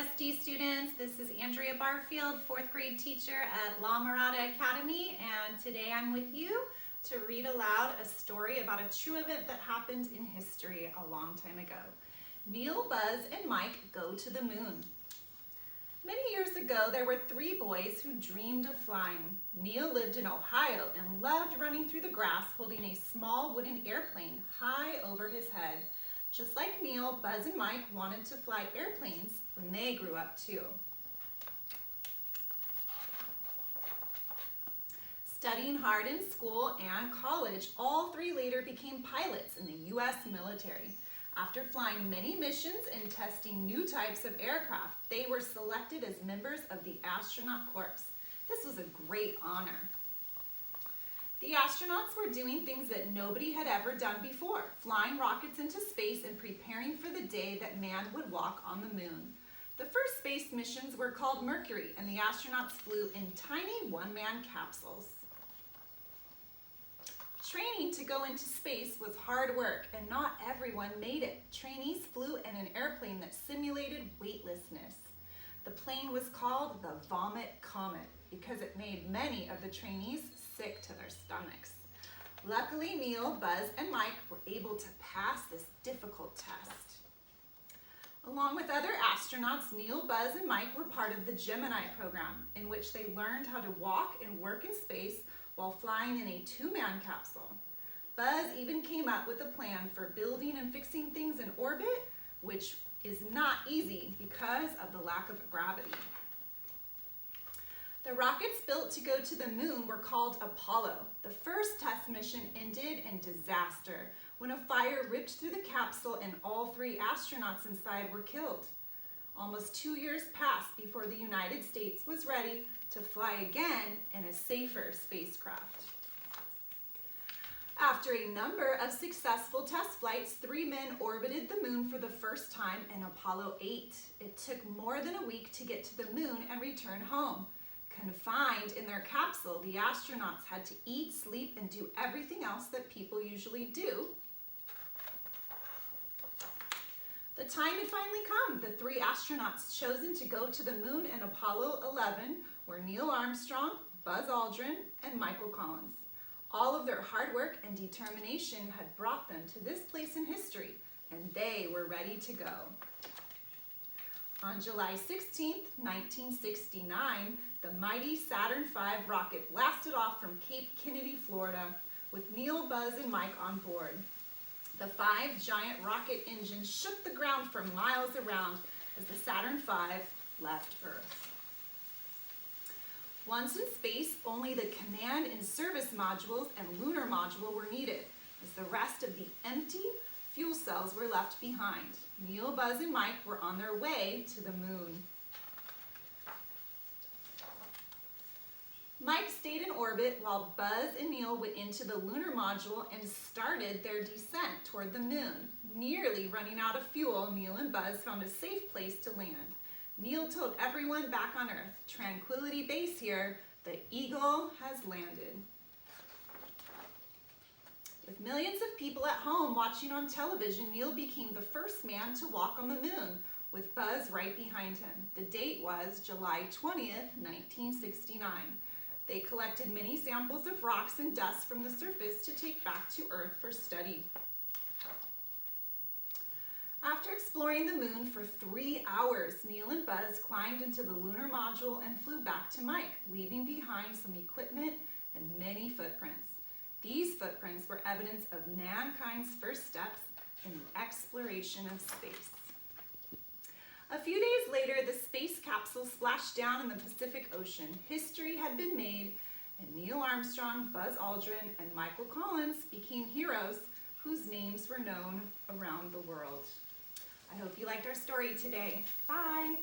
ISD students. This is Andrea Barfield, 4th grade teacher at La Mirada Academy, and today I'm with you to read aloud a story about a true event that happened in history a long time ago. Neil, Buzz, and Mike go to the moon. Many years ago, there were 3 boys who dreamed of flying. Neil lived in Ohio and loved running through the grass holding a small wooden airplane high over his head. Just like Neil, Buzz and Mike wanted to fly airplanes when they grew up too. Studying hard in school and college, all 3 later became pilots in the U.S. military. After flying many missions and testing new types of aircraft, they were selected as members of the astronaut corps. This was a great honor. The astronauts were doing things that nobody had ever done before, flying rockets into space and preparing for the day that man would walk on the moon. The first space missions were called Mercury, and the astronauts flew in tiny one-man capsules. Training to go into space was hard work, and not everyone made it. Trainees flew in an airplane that simulated weightlessness. The plane was called the Vomit Comet because it made many of the trainees sick to their stomachs. Luckily, Neil, Buzz, and Mike were able to pass this difficult test. Along with other astronauts, Neil, Buzz, and Mike were part of the Gemini program, in which they learned how to walk and work in space while flying in a 2-man capsule. Buzz even came up with a plan for building and fixing things in orbit, which is not easy because of the lack of gravity. The rockets built to go to the moon were called Apollo. The first test mission ended in disaster when a fire ripped through the capsule and all 3 astronauts inside were killed. Almost 2 years passed before the United States was ready to fly again in a safer spacecraft. After a number of successful test flights, 3 men orbited the moon for the first time in Apollo 8. It took more than a week to get to the moon and return home. Confined in their capsule, the astronauts had to eat, sleep, and do everything else that people usually do. The time had finally come. The 3 astronauts chosen to go to the moon in Apollo 11 were Neil Armstrong, Buzz Aldrin, and Michael Collins. All of their hard work and determination had brought them to this place in history, and they were ready to go. On July 16, 1969, the mighty Saturn V rocket blasted off from Cape Kennedy, Florida, with Neil, Buzz, and Mike on board. The 5 giant rocket engines shook the ground for miles around as the Saturn V left Earth. Once in space, only the command and service modules and lunar module were needed, as the rest of the empty fuel cells were left behind. Neil, Buzz, and Mike were on their way to the moon. Mike stayed in orbit while Buzz and Neil went into the lunar module and started their descent toward the moon. Nearly running out of fuel, Neil and Buzz found a safe place to land. Neil told everyone back on Earth, "Tranquility Base here, the Eagle has landed." With millions of people at home watching on television, Neil became the first man to walk on the moon, with Buzz right behind him. The date was July 20th, 1969. They collected many samples of rocks and dust from the surface to take back to Earth for study. After exploring the moon for 3 hours, Neil and Buzz climbed into the lunar module and flew back to Mike, leaving behind some equipment and many footprints. These footprints were evidence of mankind's first steps in the exploration of space. A few days later, the space capsule splashed down in the Pacific Ocean. History had been made, and Neil Armstrong, Buzz Aldrin, and Michael Collins became heroes whose names were known around the world. I hope you liked our story today. Bye!